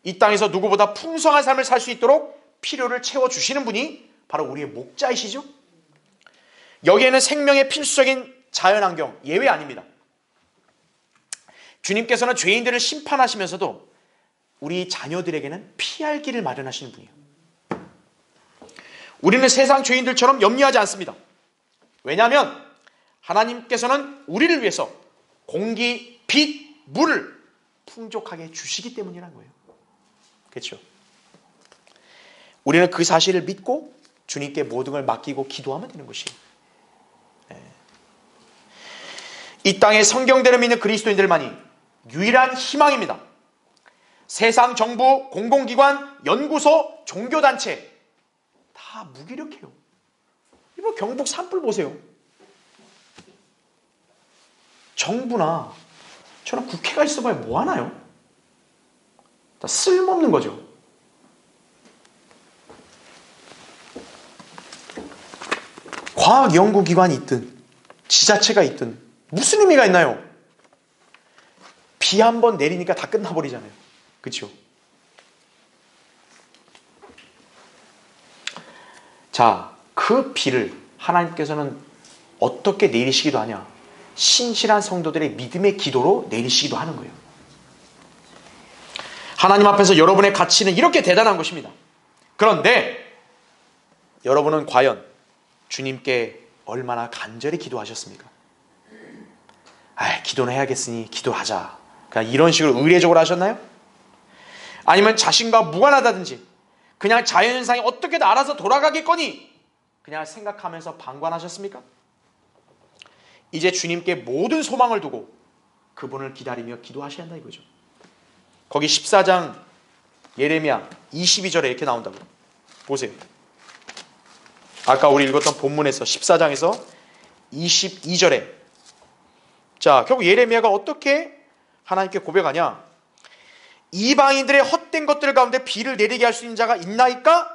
이 땅에서 누구보다 풍성한 삶을 살 수 있도록 필요를 채워주시는 분이 바로 우리의 목자이시죠. 여기에는 생명의 필수적인 자연환경 예외 아닙니다. 주님께서는 죄인들을 심판하시면서도 우리 자녀들에게는 피할 길을 마련하시는 분이에요. 우리는 세상 죄인들처럼 염려하지 않습니다. 왜냐하면 하나님께서는 우리를 위해서 공기, 빛, 물을 풍족하게 주시기 때문이라는 거예요. 그렇죠? 우리는 그 사실을 믿고 주님께 모든 걸 맡기고 기도하면 되는 것이에요. 이 땅에 성경대로 믿는 그리스도인들만이 유일한 희망입니다. 세상 정부, 공공기관, 연구소, 종교단체 다 무기력해요. 이번 경북 산불 보세요. 정부나 저는 국회가 있어봐야 뭐 하나요? 다 쓸모없는 거죠. 과학연구기관이 있든 지자체가 있든 무슨 의미가 있나요? 비 한 번 내리니까 다 끝나버리잖아요. 그렇죠? 자, 그 비를 하나님께서는 어떻게 내리시기도 하냐? 신실한 성도들의 믿음의 기도로 내리시기도 하는 거예요. 하나님 앞에서 여러분의 가치는 이렇게 대단한 것입니다. 그런데 여러분은 과연 주님께 얼마나 간절히 기도하셨습니까? 기도는 해야겠으니 기도하자, 그냥 이런 식으로 의례적으로 하셨나요? 아니면 자신과 무관하다든지 그냥 자연현상이 어떻게든 알아서 돌아가겠거니 그냥 생각하면서 방관하셨습니까? 이제 주님께 모든 소망을 두고 그분을 기다리며 기도하셔야 한다 이거죠. 거기 14장 예레미야 22절에 이렇게 나온다고. 보세요. 아까 우리 읽었던 본문에서 14장에서 22절에 자, 결국 예레미야가 어떻게 하나님께 고백하냐? 이방인들의 헛된 것들 가운데 비를 내리게 할 수 있는 자가 있나이까?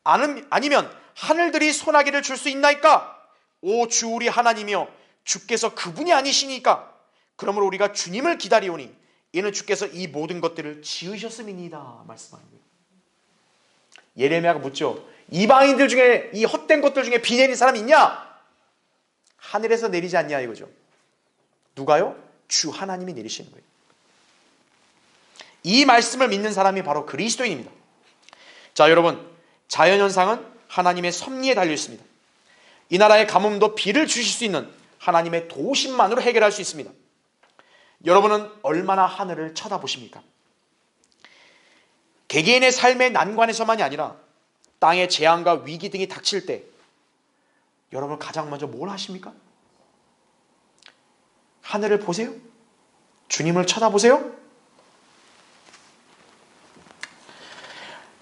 아니면 하늘들이 소나기를 줄 수 있나이까? 오 주 우리 하나님이여, 주께서 그분이 아니시니까? 그러므로 우리가 주님을 기다리오니 이는 주께서 이 모든 것들을 지으셨음이니이다 말씀하는 거예요. 예레미야가 묻죠. 이방인들 중에 이 헛된 것들 중에 비 내린 사람이 있냐? 하늘에서 내리지 않냐 이거죠. 누가요? 주 하나님이 내리시는 거예요. 이 말씀을 믿는 사람이 바로 그리스도인입니다. 자, 여러분, 자연현상은 하나님의 섭리에 달려 있습니다. 이 나라의 가뭄도 비를 주실 수 있는 하나님의 도우심만으로 해결할 수 있습니다. 여러분은 얼마나 하늘을 쳐다보십니까? 개개인의 삶의 난관에서만이 아니라 땅의 재앙과 위기 등이 닥칠 때 여러분 가장 먼저 뭘 하십니까? 하늘을 보세요? 주님을 쳐다보세요?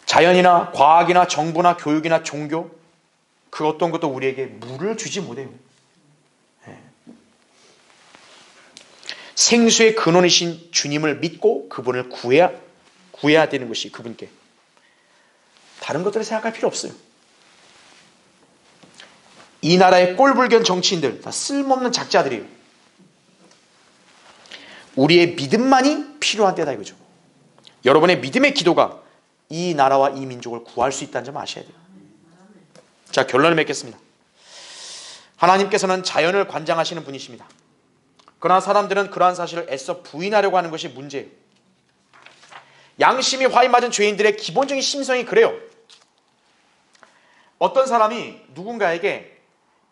자연이나 과학이나 정부나 교육이나 종교 그 어떤 것도 우리에게 물을 주지 못해요. 생수의 근원이신 주님을 믿고 그분을 구해야 되는 것이 그분께. 다른 것들을 생각할 필요 없어요. 이 나라의 꼴불견 정치인들 다 쓸모없는 작자들이에요. 우리의 믿음만이 필요한 때다 이거죠. 여러분의 믿음의 기도가 이 나라와 이 민족을 구할 수 있다는 점 아셔야 돼요. 자, 결론을 맺겠습니다. 하나님께서는 자연을 관장하시는 분이십니다. 그러나 사람들은 그러한 사실을 애써 부인하려고 하는 것이 문제예요. 양심이 화인맞은 죄인들의 기본적인 심성이 그래요. 어떤 사람이 누군가에게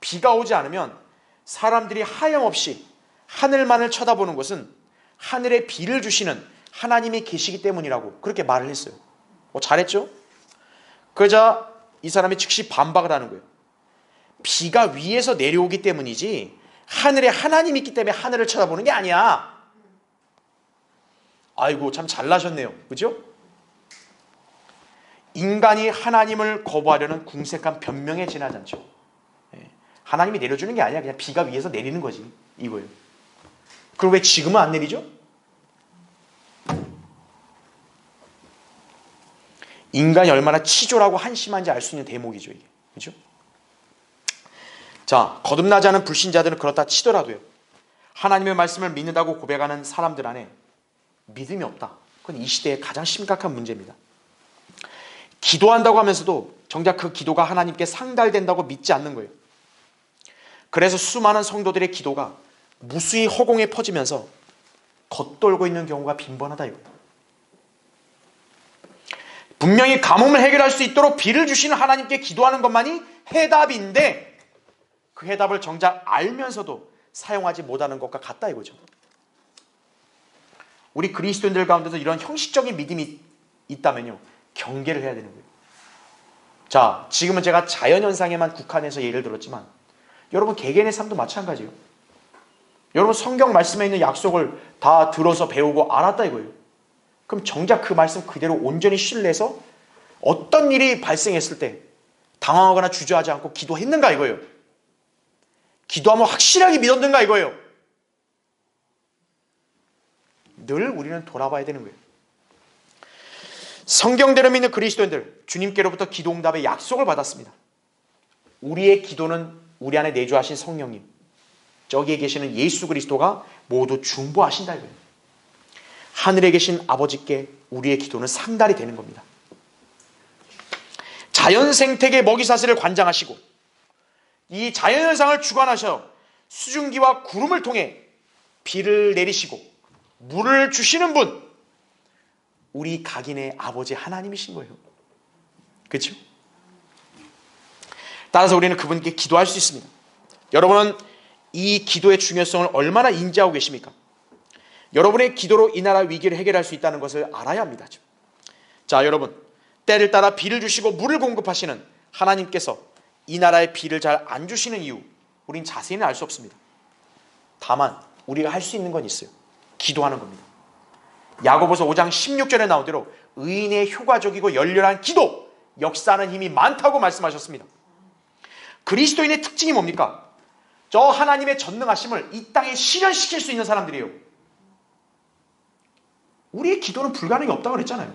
비가 오지 않으면 사람들이 하염없이 하늘만을 쳐다보는 것은 하늘에 비를 주시는 하나님이 계시기 때문이라고 그렇게 말을 했어요. 잘했죠? 그러자 이 사람이 즉시 반박을 하는 거예요. 비가 위에서 내려오기 때문이지 하늘에 하나님이 있기 때문에 하늘을 쳐다보는 게 아니야. 아이고 참 잘나셨네요. 그죠? 인간이 하나님을 거부하려는 궁색한 변명에 지나지 않죠. 하나님이 내려주는 게 아니야. 그냥 비가 위에서 내리는 거지. 이거예요. 그럼 왜 지금은 안 내리죠? 인간이 얼마나 치졸하고 한심한지 알 수 있는 대목이죠. 이게. 그죠? 자, 거듭나지 않은 불신자들은 그렇다 치더라도요. 하나님의 말씀을 믿는다고 고백하는 사람들 안에 믿음이 없다. 그건 이 시대의 가장 심각한 문제입니다. 기도한다고 하면서도 정작 그 기도가 하나님께 상달된다고 믿지 않는 거예요. 그래서 수많은 성도들의 기도가 무수히 허공에 퍼지면서 겉돌고 있는 경우가 빈번하다 이거예요. 분명히 가뭄을 해결할 수 있도록 비를 주시는 하나님께 기도하는 것만이 해답인데 그 해답을 정작 알면서도 사용하지 못하는 것과 같다 이거죠. 우리 그리스도인들 가운데서 이런 형식적인 믿음이 있다면요, 경계를 해야 되는 거예요. 자, 지금은 제가 자연현상에만 국한해서 예를 들었지만 여러분 개개인의 삶도 마찬가지예요. 여러분 성경 말씀에 있는 약속을 다 들어서 배우고 알았다 이거예요. 그럼 정작 그 말씀 그대로 온전히 신뢰해서 어떤 일이 발생했을 때 당황하거나 주저하지 않고 기도했는가 이거예요. 기도하면 확실하게 믿었는가 이거예요. 늘 우리는 돌아봐야 되는 거예요. 성경대로 믿는 그리스도인들, 주님께로부터 기도응답의 약속을 받았습니다. 우리의 기도는 우리 안에 내주하신 성령님, 저기에 계시는 예수 그리스도가 모두 중보하신다 이거예요. 하늘에 계신 아버지께 우리의 기도는 상달이 되는 겁니다. 자연생태계 먹이사슬을 관장하시고 이 자연현상을 주관하셔 수증기와 구름을 통해 비를 내리시고 물을 주시는 분, 우리 각인의 아버지 하나님이신 거예요. 그렇죠? 따라서 우리는 그분께 기도할 수 있습니다. 여러분은 이 기도의 중요성을 얼마나 인지하고 계십니까? 여러분의 기도로 이 나라 위기를 해결할 수 있다는 것을 알아야 합니다. 자, 여러분, 때를 따라 비를 주시고 물을 공급하시는 하나님께서 이 나라에 비를 잘 안 주시는 이유, 우린 자세히는 알 수 없습니다. 다만 우리가 할 수 있는 건 있어요. 기도하는 겁니다. 야고보서 5장 16절에 나온 대로 의인의 효과적이고 열렬한 기도, 역사하는 힘이 많다고 말씀하셨습니다. 그리스도인의 특징이 뭡니까? 저 하나님의 전능하심을 이 땅에 실현시킬 수 있는 사람들이에요. 우리의 기도는 불가능이 없다고 그랬잖아요.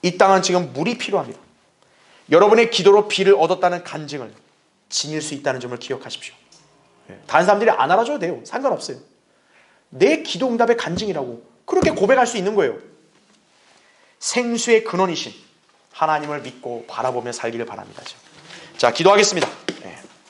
이 땅은 지금 물이 필요합니다. 여러분의 기도로 비를 얻었다는 간증을 지닐 수 있다는 점을 기억하십시오. 다른 사람들이 안 알아줘도 돼요. 상관없어요. 내 기도 응답의 간증이라고 그렇게 고백할 수 있는 거예요. 생수의 근원이신 하나님을 믿고 바라보며 살기를 바랍니다. 자, 기도하겠습니다.